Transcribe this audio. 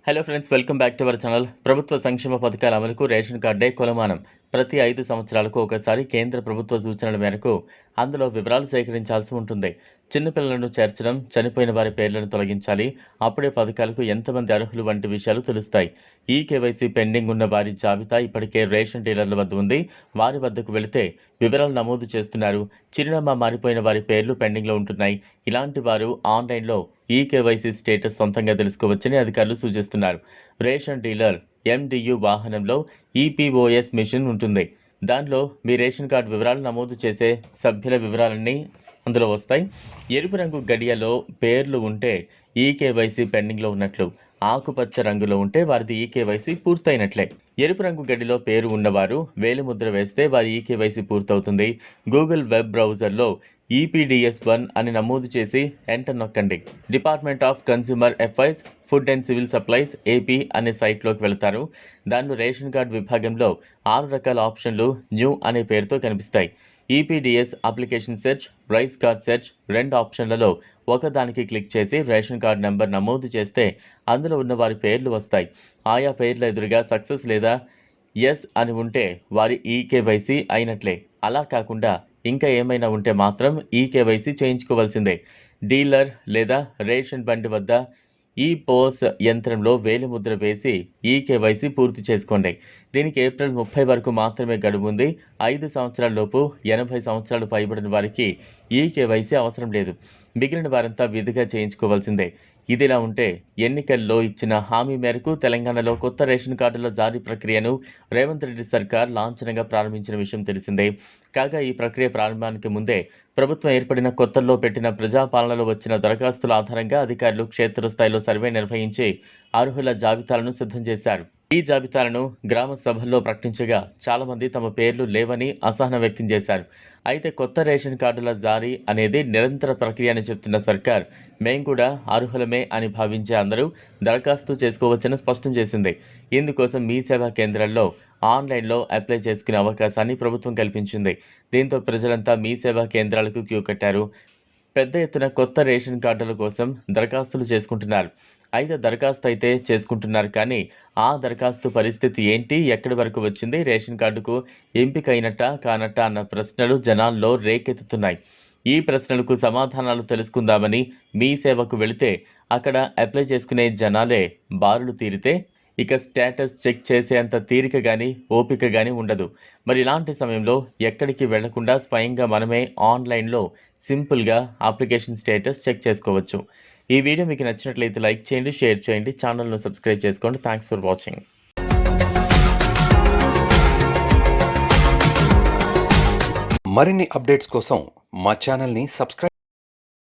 Hello friends, welcome back to our channel. ప్రభుత్వ సంక్షేమ పథకాల అమలుకు రేషన్ కార్డే కొలమానం. ప్రతి 5 సంవత్సరాలకు ఒకసారి కేంద్ర ప్రభుత్వ సూచనల మేరకు అందులో వివరాలు సేకరించాల్సి ఉంటుంది. చిన్నపిల్లలను చేర్చడం, చనిపోయిన వారి పేర్లను తొలగించాలి, అప్పుడే పథకాలకు ఎంతమంది అర్హులు వంటి విషయాలు తెలుస్తాయి. ఈ కేవైసీ పెండింగ్ ఉన్న వారి జాబితా ఇప్పటికే రేషన్ డీలర్ల వద్ద ఉంది. వారి వద్దకు వెళితే వివరాలు నమోదు చేస్తున్నారు. చిరునామా మారిపోయిన వారి పేర్లు పెండింగ్లో ఉంటున్నాయి. ఇలాంటి వారు ఆన్లైన్లో ఈ కేవైసీ స్టేటస్ సొంతంగా తెలుసుకోవచ్చని అధికారులు సూచిస్తున్నారు. రేషన్ డీలర్ ఎండియు వాహనంలో ఈపీఓఎస్ మిషన్ ఉంటుంది. దానిలో మీ రేషన్ కార్డు వివరాలు నమోదు చేసే సభ్యుల వివరాలన్నీ అందులో వస్తాయి. ఎరుపు రంగు గడియలో పేర్లు ఉంటే ఈ కేవైసీ పెండింగ్లో ఉన్నట్లు, ఆకుపచ్చ రంగులో ఉంటే వారిది ఈ కేవైసీ పూర్తయినట్లే. ఎరుపు రంగు గడిలో పేరు ఉన్నవారు వేలిముద్ర వేస్తే వారి ఈ కేవైసీ పూర్తవుతుంది. గూగుల్ వెబ్ బ్రౌజర్లో EPDS1 అని నమోదు చేసి ఎంటర్ నొక్కండి. Department of consumer affairs, food and civil supplies AP అనే సైట్లోకి వెళతారు. దానిలో రేషన్ కార్డు విభాగంలో 6 రకాల ఆప్షన్లు న్యూ అనే పేరుతో కనిపిస్తాయి. EPDS application search, rice card search 2 ఆప్షన్లలో ఒకదానికి క్లిక్ చేసి రేషన్ కార్డు నెంబర్ నమోదు చేస్తే అందులో ఉన్న వారి పేర్లు వస్తాయి. ఆయా పేర్ల ఎదురుగా సక్సెస్ లేదా ఎస్ అని ఉంటే వారి ఈ కేవైసీ అయినట్లే. అలా కాకుండా ఇంకా ఏమైనా ఉంటే మాత్రం ఈ కేవైసీ చేయించుకోవాల్సిందే. డీలర్ లేదా రేషన్ బండి వద్ద ఈ పోస్ యంత్రంలో వేలిముద్ర వేసి ఈ కేవైసీ పూర్తి చేసుకోండి. దీనికి ఏప్రిల్ 30 వరకు మాత్రమే గడువు ఉంది. 5 సంవత్సరాల లోపు 80 సంవత్సరాలు పైబడిన వారికి ఈ కేవైసీ అవసరం లేదు. మిగిలిన వారంతా విధిగా చేయించుకోవాల్సిందే. ఇదిలా ఉంటే ఎన్నికల్లో ఇచ్చిన హామీ మేరకు తెలంగాణలో కొత్త రేషన్ కార్డుల జారీ ప్రక్రియను రేవంత్ రెడ్డి సర్కార్ లాంఛనంగా ప్రారంభించిన విషయం తెలిసిందే. కాగా ఈ ప్రక్రియ ప్రారంభానికి ముందే ప్రభుత్వం ఏర్పడిన కొత్తల్లో పెట్టిన ప్రజాపాలనలో వచ్చిన దరఖాస్తుల ఆధారంగా అధికారులు క్షేత్రస్థాయిలో సర్వే నిర్వహించి అర్హుల జాబితాలను సిద్ధం చేశారు. ఈ జాబితాలను గ్రామ సభల్లో ప్రకటించగా చాలామంది తమ పేర్లు లేవని అసహనం వ్యక్తం చేశారు. అయితే కొత్త రేషన్ కార్డుల జారీ అనేది నిరంతర ప్రక్రియ అని చెప్తున్న సర్కార్ మేం కూడా అర్హులమే అని భావించే అందరూ దరఖాస్తు చేసుకోవచ్చని స్పష్టం చేసింది. ఇందుకోసం మీ సేవా కేంద్రాల్లో ఆన్లైన్లో అప్లై చేసుకునే అవకాశాన్ని ప్రభుత్వం కల్పించింది. దీంతో ప్రజలంతా మీ సేవా కేంద్రాలకు క్యూ కట్టారు. పెద్ద ఎత్తున కొత్త రేషన్ కార్డుల కోసం దరఖాస్తులు చేసుకుంటున్నారు. అయితే దరఖాస్తు అయితే చేసుకుంటున్నారు, కానీ ఆ దరఖాస్తు పరిస్థితి ఏంటి, ఎక్కడి వరకు వచ్చింది, రేషన్ కార్డుకు ఎంపిక అయినట్టా కానట్టా అన్న ప్రశ్నలు జనాల్లో రేకెత్తుతున్నాయి. ఈ ప్రశ్నలకు సమాధానాలు తెలుసుకుందామని మీ సేవకు వెళితే అక్కడ అప్లై చేసుకునే జనాలే బారులు తీరితే ఇక స్టేటస్ చెక్ చేసేంత తీరిక కానీ ఓపిక కానీ ఉండదు. మరి ఇలాంటి సమయంలో ఎక్కడికి వెళ్లకుండా స్వయంగా మనమే ఆన్లైన్లో సింపుల్గా అప్లికేషన్ స్టేటస్ చెక్ చేసుకోవచ్చు. ఈ వీడియో మీకు నచ్చినట్లయితే లైక్ చేయండి, షేర్ చేయండి, ఛానల్ను సబ్స్క్రైబ్ చేసుకోండి. Thanks for watching. మరిన్ని అప్డేట్స్ కోసం మా ఛానల్ని సబ్స్క్రైబ్